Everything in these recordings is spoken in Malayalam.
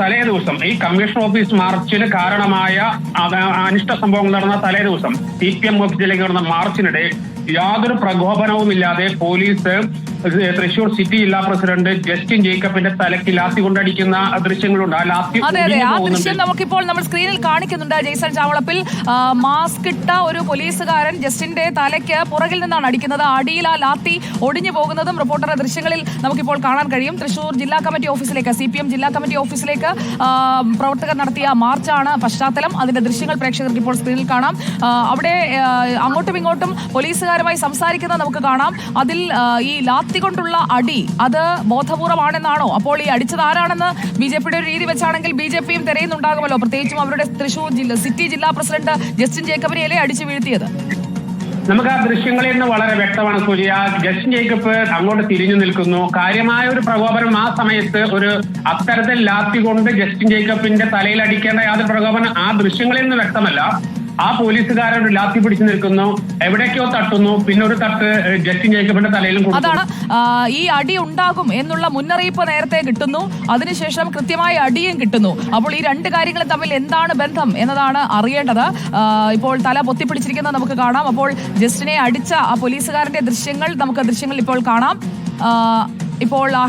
തലേ ദിവസം ഈ കമ്മീഷൻ ഓഫീസ് മാർച്ചിന് കാരണമായ അനിഷ്ട സംഭവങ്ങൾ നടന്ന തലേ ദിവസം CPM ഓഫീസിലേക്ക് നടന്ന മാർച്ചിനിടെ യാതൊരു പ്രകോപനവുമില്ലാതെ പോലീസ് തൃശൂർ സിറ്റി ജില്ലാ പ്രസിഡന്റ് ജസ്റ്റിൻ ജേക്കബിന്റെ തലയ്ക്ക് ലാത്തി കൊണ്ടടിക്കുന്ന ദൃശ്യങ്ങളുണ്ട്. ആ ലാത്തി ദൃശ്യം നമുക്കിപ്പോൾ നമ്മൾ സ്ക്രീനിൽ കാണിക്കുന്നുണ്ട്. ജെയ്സൺ ചാവളപ്പിൽ മാസ്ക് ഇട്ട ഒരു പോലീസുകാരൻ ജസ്റ്റിന്റെ തലയ്ക്ക് പുറകിൽ നിന്നാണ് അടിക്കുന്നത്. അടിയിൽ ആ ലാത്തി ഒടിഞ്ഞു പോകുന്നതും റിപ്പോർട്ടറുടെ ദൃശ്യങ്ങളിൽ നമുക്കിപ്പോൾ കാണാൻ കഴിയും. തൃശൂർ ജില്ലാ കമ്മിറ്റി ഓഫീസിലേക്ക് CPM ജില്ലാ കമ്മിറ്റി ഓഫീസിലേക്ക് പ്രവർത്തകർ നടത്തിയ മാർച്ചാണ് പശ്ചാത്തലം. അതിന്റെ ദൃശ്യങ്ങൾ പ്രേക്ഷകർക്ക് ഇപ്പോൾ സ്ക്രീനിൽ കാണാം. അവിടെ അങ്ങോട്ടും ഇങ്ങോട്ടും പോലീസുകാരുമായി സംസാരിക്കുന്നത് നമുക്ക് കാണാം. അതിൽ ഈ ലാത്തി കൊണ്ടുള്ള അടി അത് ബോധപൂർവമാണെന്നാണോ? അപ്പോൾ ഈ അടിച്ചത് ആരാണെന്ന് BJPയുടെ ഒരു രീതി വെച്ചാണെങ്കിൽ BJPയും തിരയുന്നുണ്ടാകുമല്ലോ. പ്രത്യേകിച്ചും അവരുടെ തൃശൂർ സിറ്റി ജില്ലാ പ്രസിഡന്റ് ജസ്റ്റിൻ ജേക്കബിനെയല്ലേ അടിച്ചു വീഴ്ത്തിയത്? നമുക്ക് ആ ദൃശ്യങ്ങളിൽ നിന്ന് വളരെ വ്യക്തമാണ് സൂര്യ. ജസ്റ്റിൻ ജേക്കബ് അങ്ങോട്ട് തിരിഞ്ഞു നിൽക്കുന്നു. കാര്യമായ ഒരു പ്രകോപനം ആ സമയത്ത് ഒരു അത്തരത്തിൽ ലാത്തി കൊണ്ട് ജസ്റ്റിൻ ജേക്കബിന്റെ തലയിൽ അടിക്കേണ്ട യാതൊരു പ്രകോപനം ആ ദൃശ്യങ്ങളിൽ നിന്ന് വ്യക്തമല്ല. ആ പോലീസുകാരൻ ഒരു ലാത്തി പിടിച്ചു നിൽക്കുന്നു, എവിടേക്കോ തട്ടുന്നു, പിന്നെ ഒരു തട്ട് ജസ്റ്റിൻ ജേക്കബിന്റെ തലയിലും കൊടുക്കുന്നു. അതാണ് ഈ അടി ഉണ്ടാകും എന്നുള്ള മുന്നറിയിപ്പ് നേരത്തെ കിട്ടുന്നു, അതിനുശേഷം കൃത്യമായ അടിയും കിട്ടുന്നു. അപ്പോൾ ഈ രണ്ട് കാര്യങ്ങളും തമ്മിൽ എന്താണ് ബന്ധം എന്നതാണ് അറിയേണ്ടത്. ഇപ്പോൾ തല പൊത്തിപ്പിടിച്ചിരിക്കുന്നത് നമുക്ക് കാണാം. അപ്പോൾ ജസ്റ്റിനെ അടിച്ച ആ പോലീസുകാരന്റെ ദൃശ്യങ്ങൾ ഇപ്പോൾ കാണാം. ഇപ്പോൾ ആ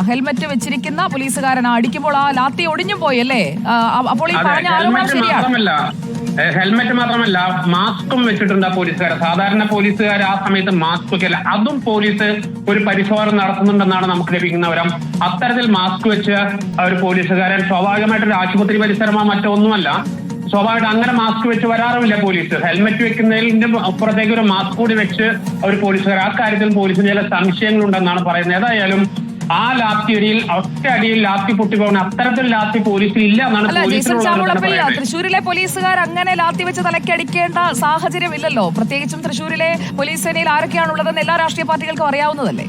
ഹെൽമെറ്റ് വെച്ചിരിക്കുന്ന പോലീസുകാരൻ അടിക്കുമ്പോൾ ആ ലാത്തി ഒടിഞ്ഞു പോയി അല്ലേ? അപ്പോൾ ഈ പറഞ്ഞ ആരോപണം ശരിയാണ്. ഹെൽമെറ്റ് മാത്രമല്ല, മാസ്കും വെച്ചിട്ടുണ്ട് ആ പോലീസുകാർ. സാധാരണ പോലീസുകാർ ആ സമയത്ത് മാസ്ക് വെക്കില്ല. അതും പോലീസ് ഒരു പരിശോധന നടത്തുന്നുണ്ടെന്നാണ് നമുക്ക് ലഭിക്കുന്ന വിവരം. അത്തരത്തിൽ മാസ്ക് വെച്ച് ഒരു പോലീസുകാരൻ സ്വാഭാവികമായിട്ടൊരു ആശുപത്രി പരിസരമോ മറ്റോ ഒന്നുമല്ല. സ്വാഭാവികമായിട്ട് അങ്ങനെ മാസ്ക് വെച്ച് വരാറുമില്ല പോലീസ്. ഹെൽമെറ്റ് വെക്കുന്നതിന്റെ അപ്പുറത്തേക്ക് ഒരു മാസ്ക് കൂടി വെച്ച് ഒരു പോലീസുകാർ. ആ കാര്യത്തിൽ പോലീസിന് ചില സംശയങ്ങളുണ്ടെന്നാണ് പറയുന്നത്. ഏതായാലും ആ ലാത്തിയടിയിൽ ഒറ്റയടിയിൽ ലാത്തി പൊട്ടിപ്പോകുന്ന അത്തരത്തിൽ ലാത്തി പോലീസിൽ ഇല്ല എന്നാണ്. തൃശ്ശൂരിലെ പോലീസുകാർ അങ്ങനെ ലാത്തി വെച്ച് തലക്കടിക്കേണ്ട സാഹചര്യം ഇല്ലല്ലോ. പ്രത്യേകിച്ചും തൃശ്ശൂരിലെ പോലീസ് സേനയിൽ ആരൊക്കെയാണുള്ളതെന്ന് എല്ലാ രാഷ്ട്രീയ പാർട്ടികൾക്കും അറിയാവുന്നതല്ലേ?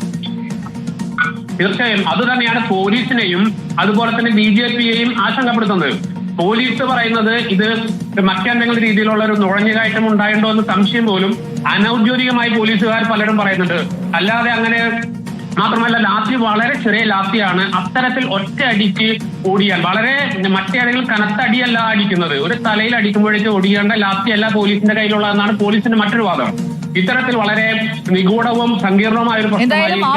തീർച്ചയായും അത് തന്നെയാണ് പോലീസിനെയും അതുപോലെ തന്നെ BJPയെയും ആശങ്കപ്പെടുത്തുന്നത്. പോലീസ് പറയുന്നത് ഇത് മറ്റെന്തെങ്കിലും രീതിയിലുള്ള ഒരു നുഴഞ്ഞുകയറ്റം ഉണ്ടായിട്ടുണ്ടോ എന്ന് സംശയം പോലും അനൌദ്യോഗികമായി പോലീസുകാർ പലരും പറയുന്നുണ്ട്. അല്ലാതെ അങ്ങനെ മാത്രമല്ല, ലാത്തി വളരെ ചെറിയ ലാത്തിയാണ്. അത്തരത്തിൽ ഒറ്റ അടിക്ക് ഓടിയാൽ വളരെ മറ്റേതെങ്കിലും കനത്ത അടിയല്ല അടിക്കുന്നത്. ഒരു തലയിൽ അടിക്കുമ്പോഴേക്ക് ഓടിയേണ്ട ലാത്തിയല്ല പോലീസിന്റെ കയ്യിലുള്ളതെന്നാണ് പോലീസിന്റെ മറ്റൊരു വാദം. ഇത്തരത്തിൽ വളരെ നിഗൂഢവും സങ്കീർണവുമായ ഒരു പ്രശ്നമായി